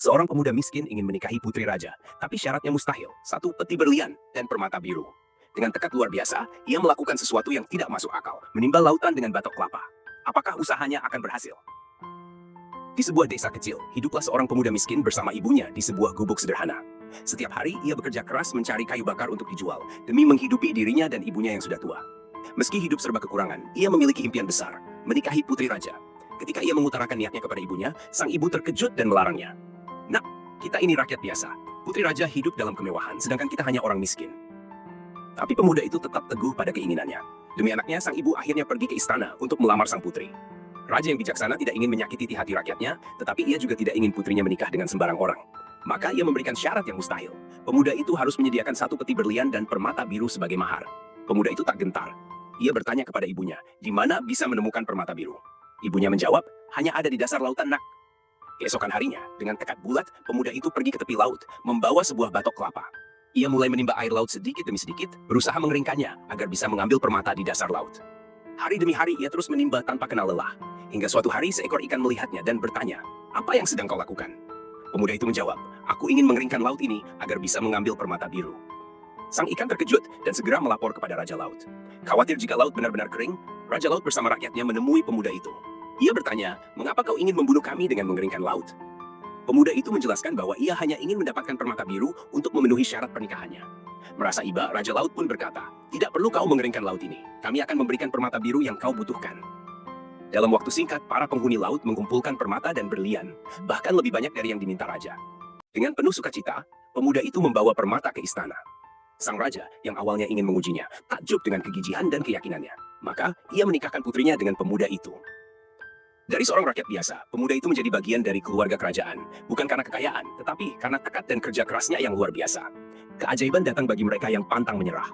Seorang pemuda miskin ingin menikahi putri raja, tapi syaratnya mustahil, satu peti berlian dan permata biru. Dengan tekad luar biasa, ia melakukan sesuatu yang tidak masuk akal, menimbal lautan dengan batok kelapa. Apakah usahanya akan berhasil? Di sebuah desa kecil, hiduplah seorang pemuda miskin bersama ibunya di sebuah gubuk sederhana. Setiap hari, ia bekerja keras mencari kayu bakar untuk dijual, demi menghidupi dirinya dan ibunya yang sudah tua. Meski hidup serba kekurangan, ia memiliki impian besar, menikahi putri raja. Ketika ia mengutarakan niatnya kepada ibunya, sang ibu terkejut dan melarangnya. Nak, kita ini rakyat biasa. Putri raja hidup dalam kemewahan, sedangkan kita hanya orang miskin. Tapi pemuda itu tetap teguh pada keinginannya. Demi anaknya, sang ibu akhirnya pergi ke istana untuk melamar sang putri. Raja yang bijaksana tidak ingin menyakiti hati rakyatnya, tetapi ia juga tidak ingin putrinya menikah dengan sembarang orang. Maka ia memberikan syarat yang mustahil. Pemuda itu harus menyediakan satu peti berlian dan permata biru sebagai mahar. Pemuda itu tak gentar. Ia bertanya kepada ibunya, di mana bisa menemukan permata biru? Ibunya menjawab, hanya ada di dasar lautan, nak. Keesokan harinya, dengan tekad bulat, pemuda itu pergi ke tepi laut, membawa sebuah batok kelapa. Ia mulai menimba air laut sedikit demi sedikit, berusaha mengeringkannya agar bisa mengambil permata di dasar laut. Hari demi hari ia terus menimba tanpa kenal lelah. Hingga suatu hari seekor ikan melihatnya dan bertanya, apa yang sedang kau lakukan? Pemuda itu menjawab, aku ingin mengeringkan laut ini agar bisa mengambil permata biru. Sang ikan terkejut dan segera melapor kepada Raja Laut. Khawatir jika laut benar-benar kering, Raja Laut bersama rakyatnya menemui pemuda itu. Ia bertanya, mengapa kau ingin membunuh kami dengan mengeringkan laut? Pemuda itu menjelaskan bahwa ia hanya ingin mendapatkan permata biru untuk memenuhi syarat pernikahannya. Merasa iba, Raja Laut pun berkata, tidak perlu kau mengeringkan laut ini. Kami akan memberikan permata biru yang kau butuhkan. Dalam waktu singkat, para penghuni laut mengumpulkan permata dan berlian, bahkan lebih banyak dari yang diminta raja. Dengan penuh sukacita, pemuda itu membawa permata ke istana. Sang raja, yang awalnya ingin mengujinya, takjub dengan kegigihan dan keyakinannya. Maka, ia menikahkan putrinya dengan pemuda itu. Dari seorang rakyat biasa, pemuda itu menjadi bagian dari keluarga kerajaan, bukan karena kekayaan, tetapi karena tekad dan kerja kerasnya yang luar biasa. Keajaiban datang bagi mereka yang pantang menyerah.